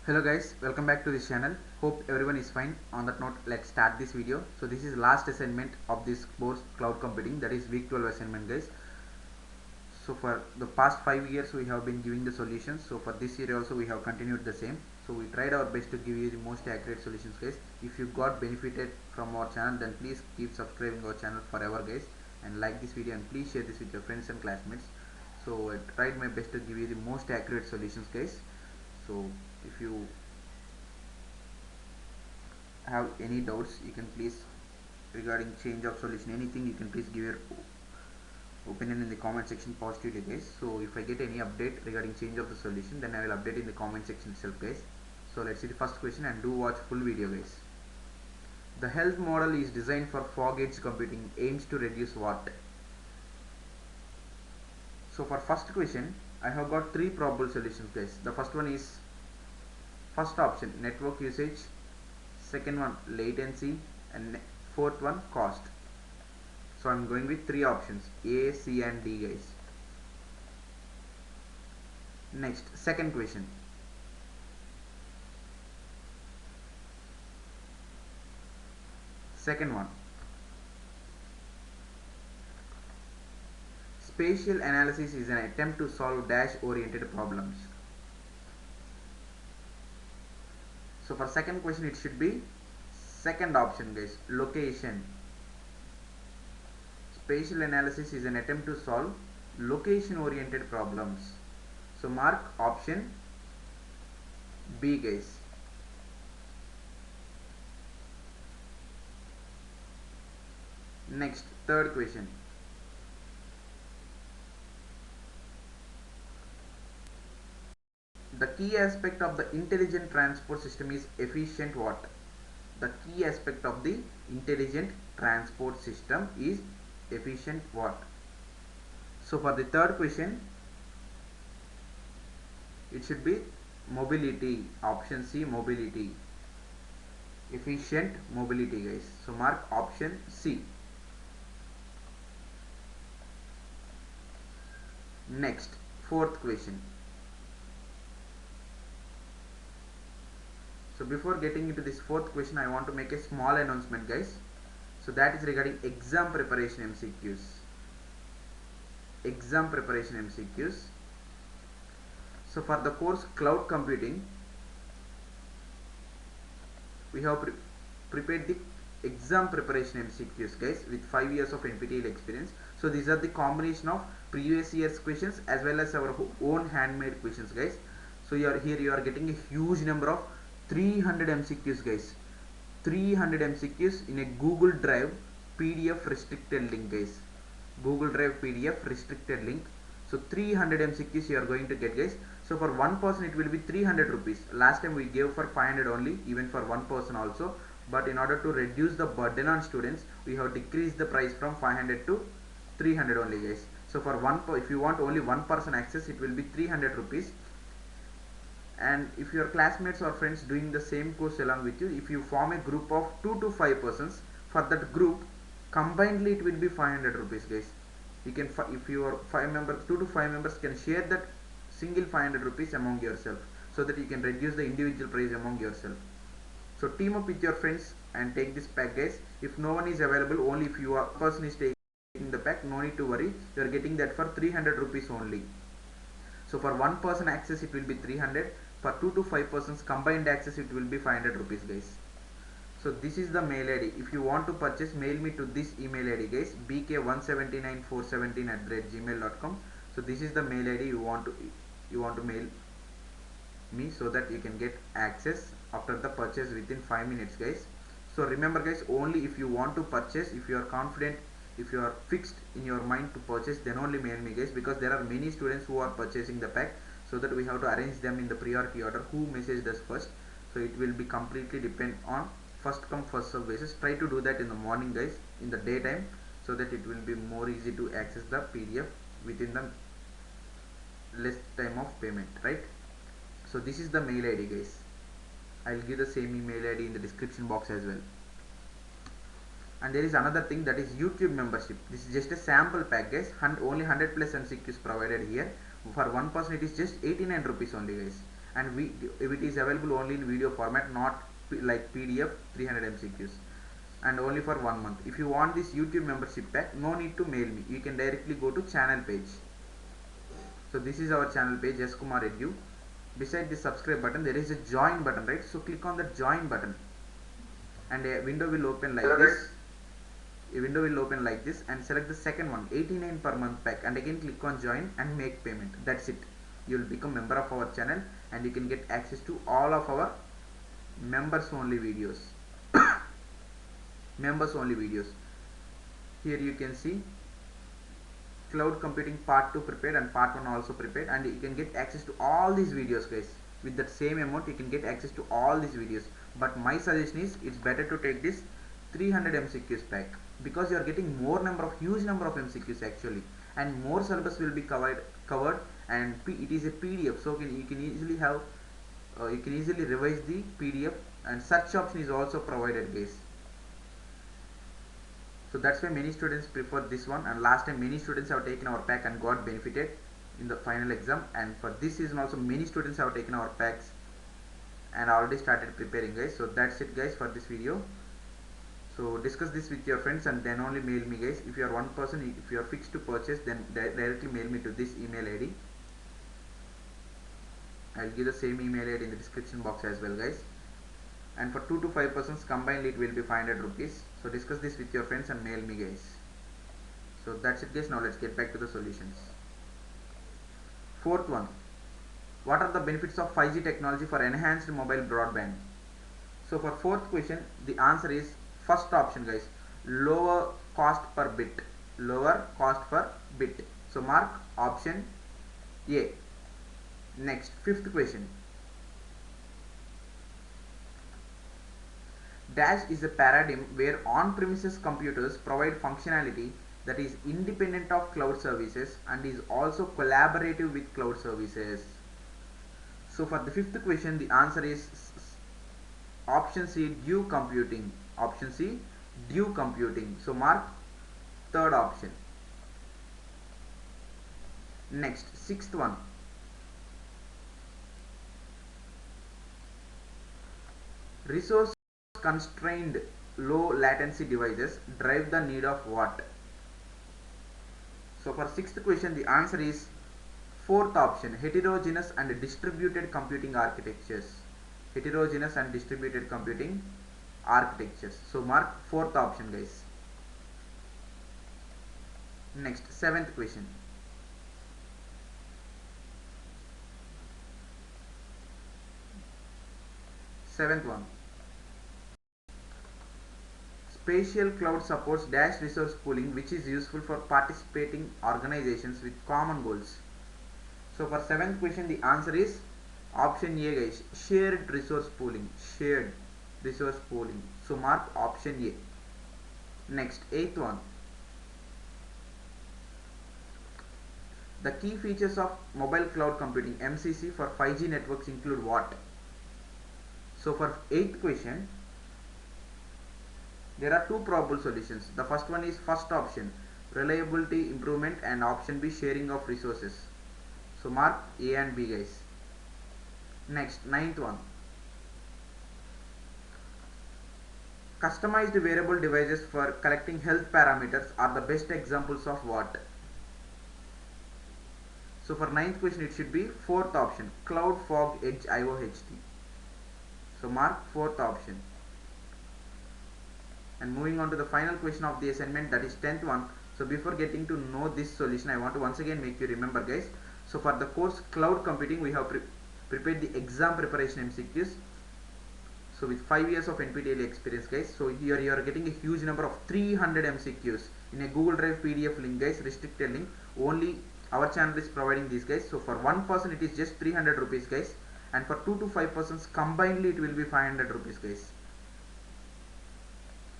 Hello guys, welcome back to this channel. Hope everyone is fine. On that note, let's start this video. So this is last assignment of this course, cloud computing, that is week 12 assignment guys. So for the past 5 years we have been giving the solutions. So for this year also we have continued the same. So we tried our best to give you the most accurate solutions guys. If you got benefited from our channel, then please keep subscribing our channel forever guys, and like this video, and please share this with your friends and classmates. So I tried my best to give you the most accurate solutions guys. So if you have any doubts, you can please, regarding change of solution, anything, you can please give your opinion in the comment section positively guys. So if I get any update regarding change of the solution, then I will update in the comment section itself guys. So let's see the first question, and do watch full video guys. The health model is designed for fog edge computing, aims to reduce what? So for first question I have got three probable solutions guys. The first one is first option, network usage, second one latency, and fourth one cost. So I'm going with three options, A, C and D guys. Next, second question. Second one, spatial analysis is an attempt to solve dash oriented problems. So for second question it should be second option guys, location. Spatial analysis is an attempt to solve location oriented problems. So mark option B guys. Next, third question. The key aspect of the intelligent transport system is efficient what? The key aspect of the intelligent transport system is efficient what? So for the third question it should be mobility, option C, mobility, efficient mobility guys. So mark option C. Next, fourth question. So before getting into this fourth question, I want to make a small announcement guys. So that is regarding exam preparation MCQs. Exam preparation MCQs. So for the course cloud computing, we have prepared the exam preparation MCQs guys with 5 years of NPTEL experience. So these are the combination of previous year's questions as well as our own handmade questions guys. So you are getting a huge number of 300 MCQs guys. 300 MCQs in a Google Drive PDF restricted link guys. Google Drive PDF restricted link. So 300 MCQs you are going to get guys. So for one person it will be 300 rupees. Last time we gave for 500 only, even for one person also. But in order to reduce the burden on students, we have decreased the price from 500 to 300 only guys. So for if you want only one person access, it will be 300 rupees. And if your classmates or friends doing the same course along with you, if you form a group of 2 to 5 persons, for that group combinedly it will be 500 rupees guys. You can, if your 2 to 5 members can share that single 500 rupees among yourself, so that you can reduce the individual price among yourself. So team up with your friends and take this pack guys. If no one is available, only if your person is taking the pack, no need to worry, you are getting that for 300 rupees only. So for one person access it will be 300, for 2 to 5 persons combined access it will be 500 rupees guys. So this is the mail ID. If you want to purchase, mail me to this email ID guys, bk179417@gmail.com. So this is the mail ID you want to mail me, so that you can get access after the purchase within 5 minutes guys. So remember guys, only if you want to purchase, if you are confident, if you are fixed in your mind to purchase, then only mail me guys, because there are many students who are purchasing the pack, so that we have to arrange them in the priority order who messaged us first. So it will be completely depend on first come first serve basis. Try to do that in the morning guys, in the daytime, so that it will be more easy to access the PDF within the less time of payment, right? So this is the mail ID guys. I'll give the same email ID in the description box as well. And there is another thing, that is YouTube membership. This is just a sample pack guys, only 100 plus MCQs provided here. For one person it is just 89 rupees only guys. and it is available only in video format, not like PDF 300 MCQs, and only for 1 month. If you want this YouTube membership pack, no need to mail me, you can directly go to channel page. So this is our channel page, S Kumar Edu. Beside the subscribe button there is a join button, right? So click on the join button and a window will open like this. A window will open like this, and select the second one, 89 per month pack, and again click on join and make payment. That's it. You will become member of our channel and you can get access to all of our members only videos. Members only videos. Here you can see cloud computing part 2 prepared and part 1 also prepared, and you can get access to all these videos, guys. With that same amount you can get access to all these videos, but my suggestion is it's better to take this 300 MCQs pack, because you are getting huge number of MCQs actually, and more syllabus will be covered, and it is a PDF, so you can easily have you can easily revise the PDF, and search option is also provided, guys. So that's why many students prefer this one, and last time many students have taken our pack and got benefited in the final exam, and for this season also many students have taken our packs and already started preparing, guys. So that's it, guys, for this video. So discuss this with your friends and then only mail me, guys. If you are one person, if you are fixed to purchase, then directly mail me to this email ID. I'll give the same email ID in the description box as well, guys. And for 2 to 5 persons combined, it will be 500 rupees. So discuss this with your friends and mail me, guys. So that's it, guys. Now let's get back to the solutions. Fourth one, what are the benefits of 5G technology for enhanced mobile broadband? So for fourth question, the answer is first option, guys, lower cost per bit. Lower cost per bit. So mark option A. Next, fifth question. Dash is a paradigm where on-premises computers provide functionality that is independent of cloud services and is also collaborative with cloud services. So for the fifth question, the answer is option C, due computing. Option C, due computing. So mark third option. Next, sixth one. Resource constrained low latency devices drive the need of what? So for sixth question, the answer is fourth option, heterogeneous and distributed computing architectures. Heterogeneous and distributed computing architectures. So mark fourth option, guys. Next, seventh question. Seventh one. Spatial cloud supports dash resource pooling, which is useful for participating organizations with common goals. So for seventh question, the answer is option A, guys, shared resource pooling. Shared resource pooling. So mark option A. Next, eighth one. The key features of mobile cloud computing MCC for 5G networks include what? So for eighth question, there are two probable solutions. The first one is first option, reliability improvement, and option B, sharing of resources. So mark A and B, guys. Next, ninth one. Customized wearable devices for collecting health parameters are the best examples of what? So for ninth question, it should be fourth option, Cloud Fog Edge IOHT. So mark fourth option. And moving on to the final question of the assignment, that is 10th one. So before getting to know this solution, I want to once again make you remember, guys. So for the course cloud computing, we have prepared the exam preparation MCQs. So with 5 years of NPTEL experience, guys. So here you are getting a huge number of 300 MCQs in a Google Drive PDF link, guys, restricted link. Only our channel is providing these, guys. So for one person it is just 300 rupees, guys, and for 2 to 5 persons combinedly it will be 500 rupees, guys.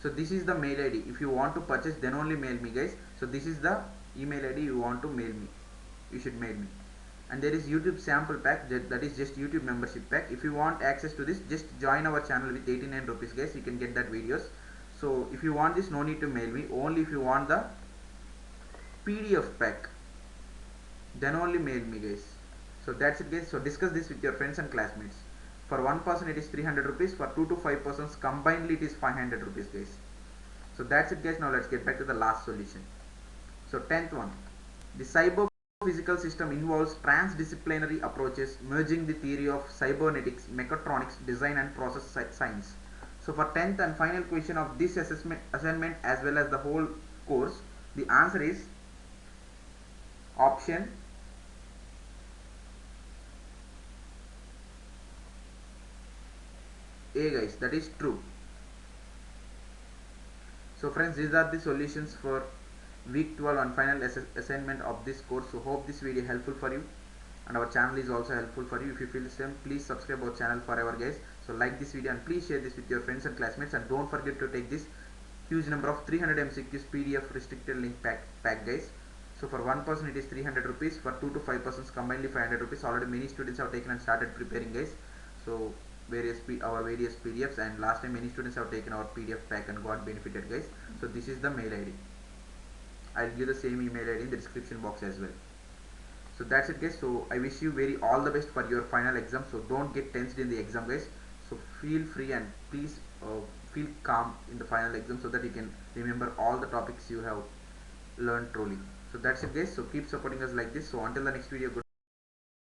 So this is the mail ID. If you want to purchase, then only mail me, guys. So this is the email ID you want to mail me. You should mail me. And there is YouTube sample pack, that is just YouTube membership pack. If you want access to this, just join our channel with 89 rupees, guys. You can get that videos. So if you want this, no need to mail me. Only if you want the PDF pack, then only mail me, guys. So that's it guys. So discuss this with your friends and classmates. For one person it is 300 rupees, for 2 to 5 persons combinedly it is 500 rupees guys. So that's it guys. Now let's get back to the last solution. So 10th one, the cyber physical system involves transdisciplinary approaches merging the theory of cybernetics, mechatronics, design and process science. So for 10th and final question of this assignment as well as the whole course, the answer is option A guys, that is true. So friends, these are the solutions for week 12 and final assignment of this course. So hope this video helpful for you, and our channel is also helpful for you. If you feel the same, please subscribe our channel forever guys. So like this video and please share this with your friends and classmates, and don't forget to take this huge number of 300 MCQs PDF restricted link pack guys. So for one person it is 300 rupees, for 2 to 5 persons combinedly 500 rupees. Already many students have taken and started preparing guys. So our various PDFs, and last time many students have taken our PDF pack and got benefited guys. So this is the mail ID. I'll give the same email ID in the description box as well. So that's it guys. So I wish you very all the best for your final exam. So don't get tensed in the exam guys. So feel free and please feel calm in the final exam so that you can remember all the topics you have learned truly. So that's it guys. So keep supporting us like this. So until the next video, good